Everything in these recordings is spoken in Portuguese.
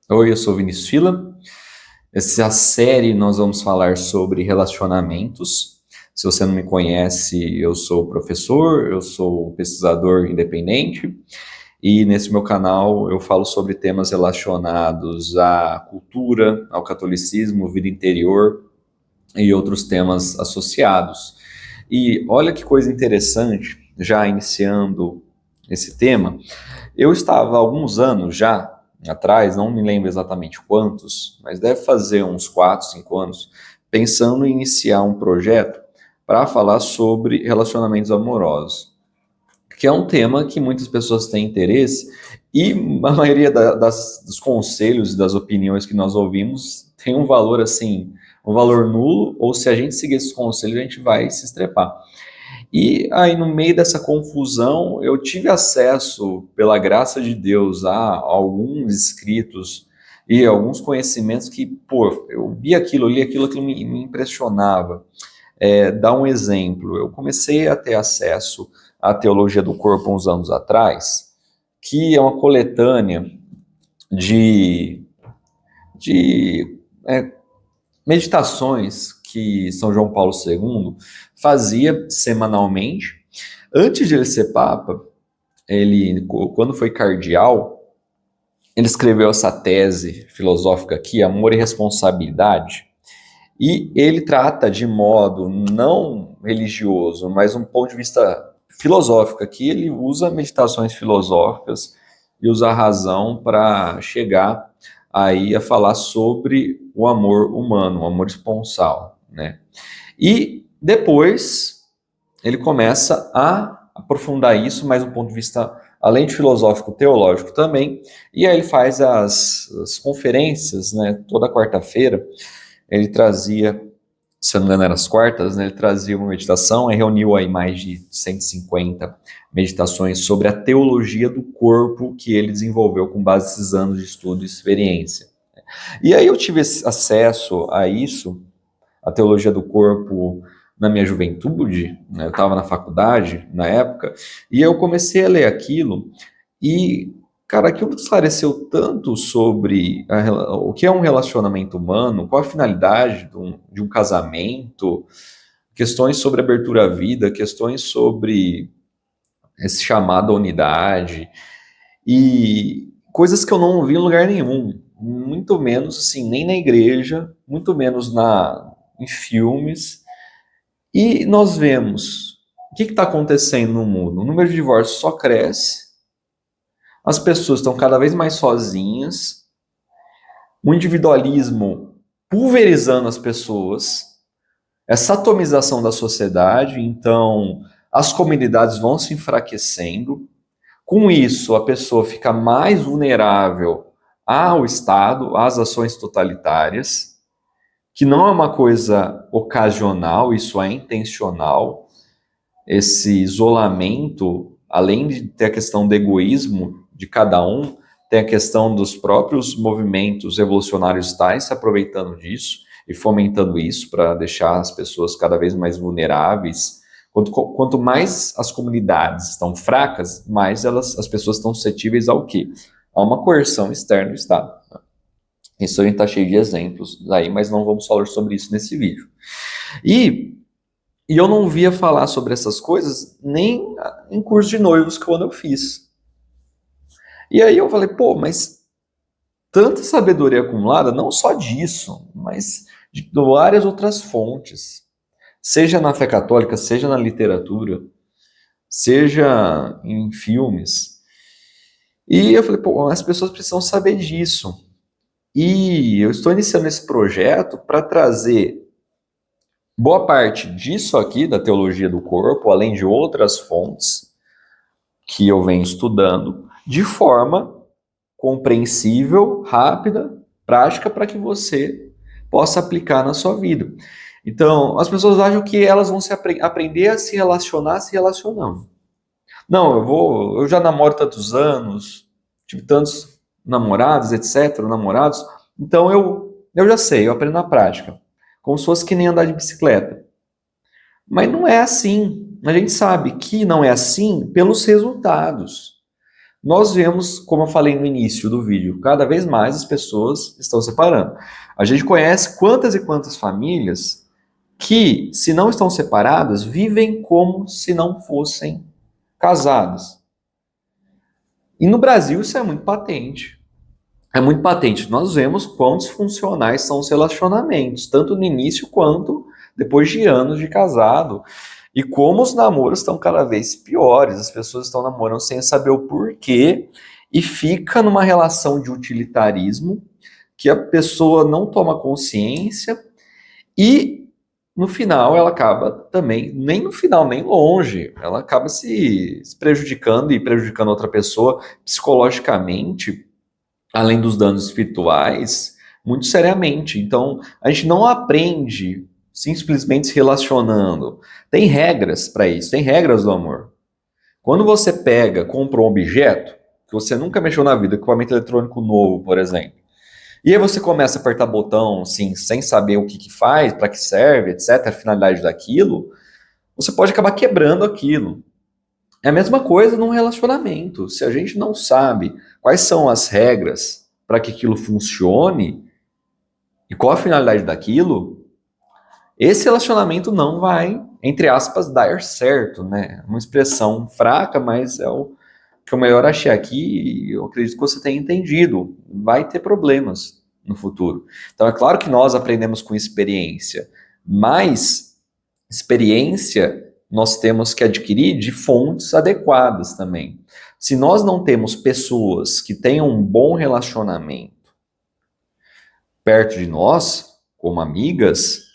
Oi, eu sou Vinícius Fila. Essa série nós vamos falar sobre relacionamentos. Se você não me conhece, eu sou professor, eu sou pesquisador independente e nesse meu canal eu falo sobre temas relacionados à cultura, ao catolicismo, vida interior e outros temas associados. E olha que coisa interessante, já iniciando esse tema, eu estava há alguns anos já atrás, não me lembro exatamente quantos, mas deve fazer uns 4, 5 anos, pensando em iniciar um projeto para falar sobre relacionamentos amorosos, que é um tema que muitas pessoas têm interesse e a maioria dos conselhos e das opiniões que nós ouvimos tem um valor assim, um valor nulo, ou se a gente seguir esses conselhos, a gente vai se estrepar. E aí, no meio dessa confusão, eu tive acesso, pela graça de Deus, a alguns escritos e alguns conhecimentos que, pô, eu vi aquilo, li aquilo, aquilo me impressionava. Dar um exemplo, eu comecei a ter acesso à teologia do corpo uns anos atrás, que é uma coletânea de, de meditações que São João Paulo II fazia semanalmente. Antes de ele ser papa, ele, quando foi cardeal, ele escreveu essa tese filosófica aqui, Amor e Responsabilidade, e ele trata de modo não religioso, mas um ponto de vista filosófico aqui, ele usa meditações filosóficas e usa a razão para chegar aí a falar sobre o amor humano, o amor esponsal, né? E depois ele começa a aprofundar isso, mais um ponto de vista, além de filosófico, teológico também, e aí ele faz as conferências, né, toda quarta-feira, ele trazia, se eu não me engano eram as quartas, né, ele trazia uma meditação, e reuniu aí mais de 150 meditações sobre a teologia do corpo que ele desenvolveu com base nesses anos de estudo e experiência. E aí eu tive acesso a isso, a teologia do corpo, na minha juventude, né? Eu estava na faculdade na época, e eu comecei a ler aquilo, e, cara, aquilo esclareceu tanto sobre o que é um relacionamento humano, qual a finalidade de um casamento, questões sobre abertura à vida, questões sobre esse chamado à unidade, e coisas que eu não vi em lugar nenhum, muito menos, assim, nem na igreja, muito menos em filmes. E nós vemos o que está acontecendo no mundo. O número de divórcios só cresce, as pessoas estão cada vez mais sozinhas, o individualismo pulverizando as pessoas, essa atomização da sociedade, então as comunidades vão se enfraquecendo. Com isso, a pessoa fica mais vulnerável ao Estado, às ações totalitárias, que não é uma coisa ocasional, isso é intencional. Esse isolamento, além de ter a questão do egoísmo de cada um, tem a questão dos próprios movimentos revolucionários estarem se aproveitando disso e fomentando isso para deixar as pessoas cada vez mais vulneráveis. Quanto mais as comunidades estão fracas, mais as pessoas estão suscetíveis ao quê? A uma coerção externa do Estado. Isso a gente está cheio de exemplos aí, mas não vamos falar sobre isso nesse vídeo. E eu não via falar sobre essas coisas nem em curso de noivos quando eu fiz. E aí eu falei, pô, mas tanta sabedoria acumulada, não só disso, mas de várias outras fontes. Seja na fé católica, seja na literatura, seja em filmes. E eu falei, pô, as pessoas precisam saber disso. E eu estou iniciando esse projeto para trazer boa parte disso aqui, da teologia do corpo, além de outras fontes que eu venho estudando, de forma compreensível, rápida, prática, para que você possa aplicar na sua vida. Então, as pessoas acham que elas vão aprender a se relacionar se relacionando. Não, eu já namoro tantos anos, tive tantos namorados, etc., namorados, então eu já sei, eu aprendo na prática. Como se fosse que nem andar de bicicleta. Mas não é assim. A gente sabe que não é assim pelos resultados. nós vemos, como eu falei no início do vídeo, cada vez mais as pessoas estão separando. A gente conhece quantas e quantas famílias que, se não estão separadas, vivem como se não fossem casadas. E no Brasil isso é muito patente. É muito patente. Nós vemos quão disfuncionais são os relacionamentos, tanto no início quanto depois de anos de casado. E como os namoros estão cada vez piores, as pessoas estão namorando sem saber o porquê e fica numa relação de utilitarismo que a pessoa não toma consciência e no final ela acaba também, nem no final, nem longe, ela acaba se prejudicando e prejudicando outra pessoa psicologicamente, além dos danos espirituais, muito seriamente. Então, a gente não aprende simplesmente se relacionando. Tem regras para isso, tem regras do amor. Quando você compra um objeto que você nunca mexeu na vida, equipamento eletrônico novo, por exemplo, e aí você começa a apertar botão, assim, sem saber o que faz, para que serve, etc., a finalidade daquilo, você pode acabar quebrando aquilo. É a mesma coisa num relacionamento. Se a gente não sabe quais são as regras para que aquilo funcione e qual a finalidade daquilo, esse relacionamento não vai, entre aspas, dar certo, né? Uma expressão fraca, mas é o que eu melhor achei aqui e eu acredito que você tenha entendido. Vai ter problemas no futuro. Então é claro que nós aprendemos com experiência, mas experiência nós temos que adquirir de fontes adequadas também. Se nós não temos pessoas que tenham um bom relacionamento perto de nós, como amigas,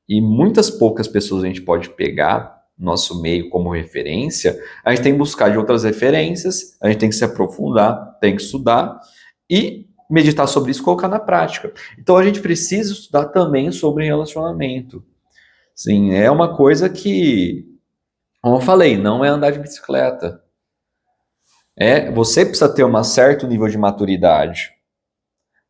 e muitas poucas pessoas a gente pode pegar no nosso meio como referência, a gente tem que buscar de outras referências, a gente tem que se aprofundar, tem que estudar e meditar sobre isso e colocar na prática. Então a gente precisa estudar também sobre relacionamento. Sim, é uma coisa que, como eu falei, não é andar de bicicleta. Você precisa ter um certo nível de maturidade.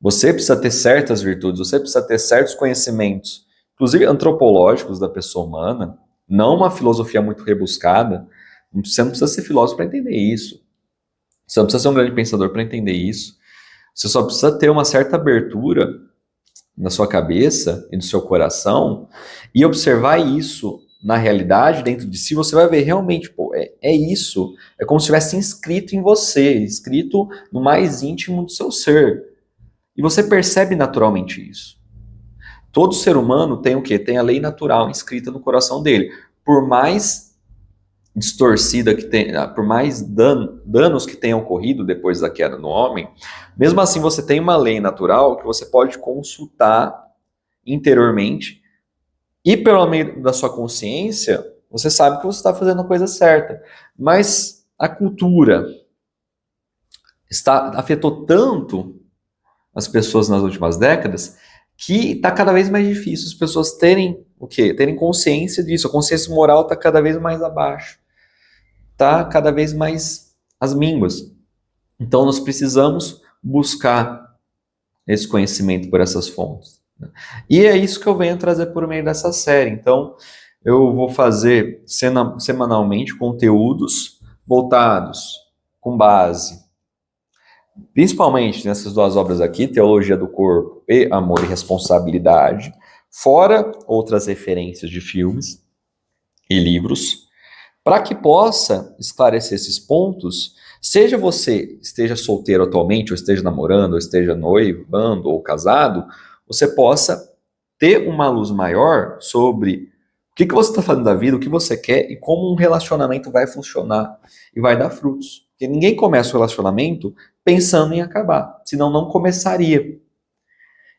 Você precisa ter certas virtudes, você precisa ter certos conhecimentos, inclusive antropológicos da pessoa humana, não uma filosofia muito rebuscada. Você não precisa ser filósofo para entender isso. Você não precisa ser um grande pensador para entender isso. Você só precisa ter uma certa abertura na sua cabeça e no seu coração e observar isso na realidade, dentro de si, você vai ver realmente, pô, é isso. É como se tivesse inscrito em você, escrito no mais íntimo do seu ser. E você percebe naturalmente isso. Todo ser humano tem o quê? Tem a lei natural inscrita no coração dele. Por mais distorcida que tenha, por mais danos que tenham ocorrido depois da queda no homem, mesmo assim você tem uma lei natural que você pode consultar interiormente e pelo meio da sua consciência, você sabe que você está fazendo a coisa certa. Mas a cultura afetou tanto as pessoas nas últimas décadas que está cada vez mais difícil as pessoas terem o quê? Terem consciência disso. A consciência moral está cada vez mais abaixo. Está cada vez mais às mínguas. Então nós precisamos buscar esse conhecimento por essas fontes. E é isso que eu venho trazer por meio dessa série. Então eu vou fazer semanalmente conteúdos voltados com base principalmente nessas duas obras aqui, Teologia do Corpo e Amor e Responsabilidade, fora outras referências de filmes e livros, para que possa esclarecer esses pontos, seja você esteja solteiro atualmente, ou esteja namorando, ou esteja noivando, ou casado, você possa ter uma luz maior sobre o que você está fazendo da vida, o que você quer e como um relacionamento vai funcionar e vai dar frutos. Porque ninguém começa o relacionamento pensando em acabar, senão não começaria.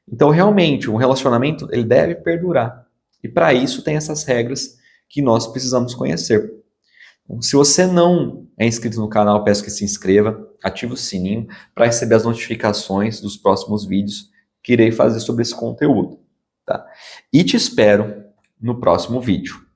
Então, realmente, um relacionamento ele deve perdurar. E para isso tem essas regras que nós precisamos conhecer. Então, se você não é inscrito no canal, peço que se inscreva, ative o sininho para receber as notificações dos próximos vídeos que irei fazer sobre esse conteúdo. Tá? E te espero no próximo vídeo.